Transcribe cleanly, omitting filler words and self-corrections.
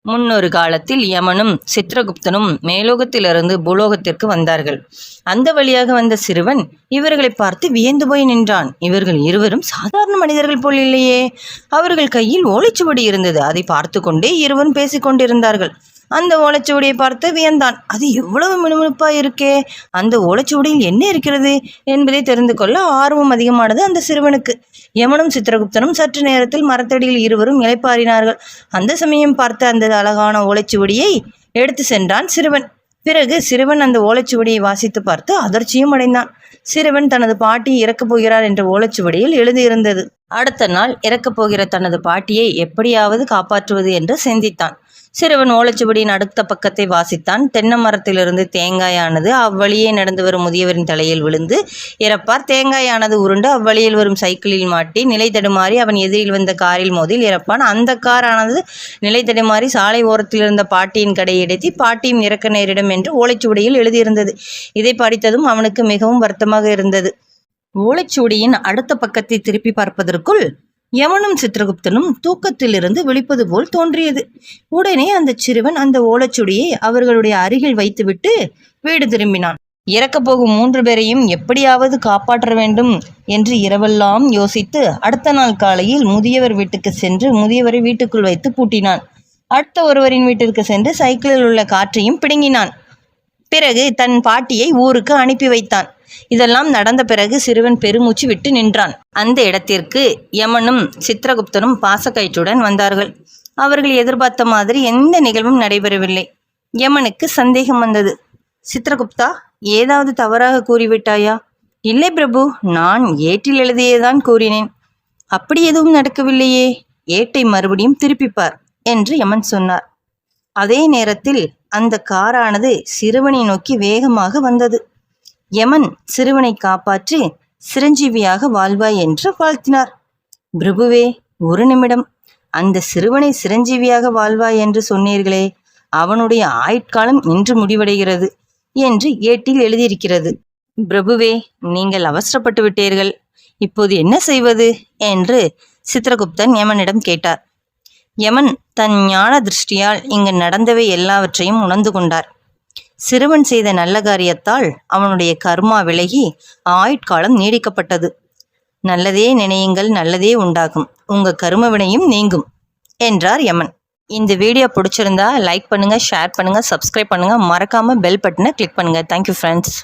முன்னொரு காலத்தில் யமனும் சித்திரகுப்தனும் மேலோகத்திலிருந்து பூலோகத்திற்கு வந்தார்கள். அந்த வழியாக வந்த சிறுவன் இவர்களை பார்த்து வியந்து போய் நின்றான். இவர்கள் இருவரும் சாதாரண மனிதர்கள் போல் இல்லையே. அவர்கள் கையில் ஓலைச்சுவடி இருந்தது. அதை பார்த்து கொண்டே இருவரும் பேசிக்கொண்டிருந்தார்கள். அந்த ஓலைச்சுவடியை பார்த்து வியந்தான். அது எவ்வளவு மினுமினுப்பாக இருக்கே, அந்த ஓலைச்சுவடியில் என்ன இருக்கிறது என்பதை தெரிந்து கொள்ள ஆர்வம் அதிகமானது அந்த சிறுவனுக்கு. யமனும் சித்திரகுப்தனும் சற்று நேரத்தில் மரத்தடியில் இருவரும் இளைப்பாறினார்கள். அந்த சமயம் பார்த்த அந்த அழகான ஓலைச்சுவடியை எடுத்து சென்றான் சிறுவன். பிறகு சிறுவன் அந்த ஓலைச்சுவடியை வாசித்து பார்த்து அதிர்ச்சியும் அடைந்தான். சிறுவன் தனது பாட்டி இறக்கப் போகிறார் என்ற ஓலைச்சுவடியில் எழுதியிருந்தது. அடுத்த நாள் இறக்கப் போகிற தனது பாட்டியை எப்படியாவது காப்பாற்றுவது என்று சிந்தித்தான். சிறுவன் ஓலைச்சுவடியின் அடுத்த பக்கத்தை வாசித்தான். தென்னை மரத்திலிருந்து தேங்காயானது அவ்வழியே நடந்து வரும் முதியவரின் தலையில் விழுந்து இறப்பார். தேங்காயானது உருண்டு அவ்வழியில் வரும் சைக்கிளில் மாட்டி நிலை தடுமாறி அவன் எதிரில் வந்த காரில் மோதில் இறப்பான். அந்த காரானது நிலை தடுமாறி சாலை ஓரத்தில் இருந்த பாட்டியின் கடையெடுத்தி பாட்டியும் இறக்க நேரிடும் என்று ஓலைச்சுவடியில் எழுதியிருந்தது. இதை படித்ததும் அவனுக்கு மிகவும் வருத்தமாக இருந்தது. ஓலைச்சுவடியின் அடுத்த பக்கத்தை திருப்பி பார்ப்பதற்குள் யமனும் சித்திரகுப்தனும் தூக்கத்திலிருந்து விழிப்பது போல் தோன்றியது. உடனே அந்த சிறுவன் அந்த ஓலைச்சுவடியை அவர்களுடைய அருகில் வைத்துவிட்டு வீடு திரும்பினான். இறக்கப் போகும் 3 பேரையும் எப்படியாவது காப்பாற்ற வேண்டும் என்று இரவெல்லாம் யோசித்து அடுத்த நாள் காலையில் முதியவர் வீட்டுக்கு சென்று முதியவரை வீட்டுக்குள் வைத்து பூட்டினான். அடுத்த ஒருவரின் வீட்டிற்கு சென்று சைக்கிளில் உள்ள காற்றையும் பிடுங்கினான். பிறகு தன் பாட்டியை ஊருக்கு அனுப்பி வைத்தான். இதெல்லாம் நடந்த பிறகு சிறுவன் பெருமூச்சு விட்டு நின்றான். அந்த இடத்திற்கு யமனும் சித்திரகுப்தனும் பாசக்கயிற்றுடன் வந்தார்கள். அவர்கள் எதிர்பார்த்த மாதிரி எந்த நிகழ்வும் நடைபெறவில்லை. யமனுக்கு சந்தேகம் வந்தது. சித்திரகுப்தா, ஏதாவது தவறாக கூறிவிட்டாயா? இல்லை பிரபு, நான் ஏட்டில் எழுதியேதான் கூறினேன். அப்படி எதுவும் நடக்கவில்லையே. ஏட்டை மறுபடியும் திருப்பிப்பார் என்று யமன் சொன்னார். அதே நேரத்தில் அந்த காரானது சிறுவனை நோக்கி வேகமாக வந்தது. யமன் சிறுவனை காப்பாற்றி சிரஞ்சீவியாக வாழ்வாய் என்று வாழ்த்தினார். பிரபுவே, ஒரு நிமிடம், அந்த சிறுவனை சிரஞ்சீவியாக வாழ்வாய் என்று சொன்னீர்களே, அவனுடைய ஆயுட்காலம் இன்று முடிவடைகிறது என்று ஏட்டில் எழுதியிருக்கிறது. பிரபுவே, நீங்கள் அவசரப்பட்டு விட்டீர்கள். இப்போது என்ன செய்வது என்று சித்திரகுப்தன் யமனிடம் கேட்டார். யமன் தன் ஞான திருஷ்டியால் இங்கு நடந்தவை எல்லாவற்றையும் உணர்ந்து கொண்டார். சிறுவன் செய்த நல்ல காரியத்தால் அவனுடைய கர்மா விலகி ஆயுட்காலம் நீடிக்கப்பட்டது. நல்லதே நினையுங்கள், நல்லதே உண்டாகும், உங்க கர்ம வினையும் நீங்கும் என்றார் யமன். இந்த வீடியோ பிடிச்சிருந்தா லைக் பண்ணுங்க, ஷேர் பண்ணுங்க, சப்ஸ்கிரைப் பண்ணுங்க, மறக்காம பெல் பட்டனை கிளிக் பண்ணுங்க. Thank you friends.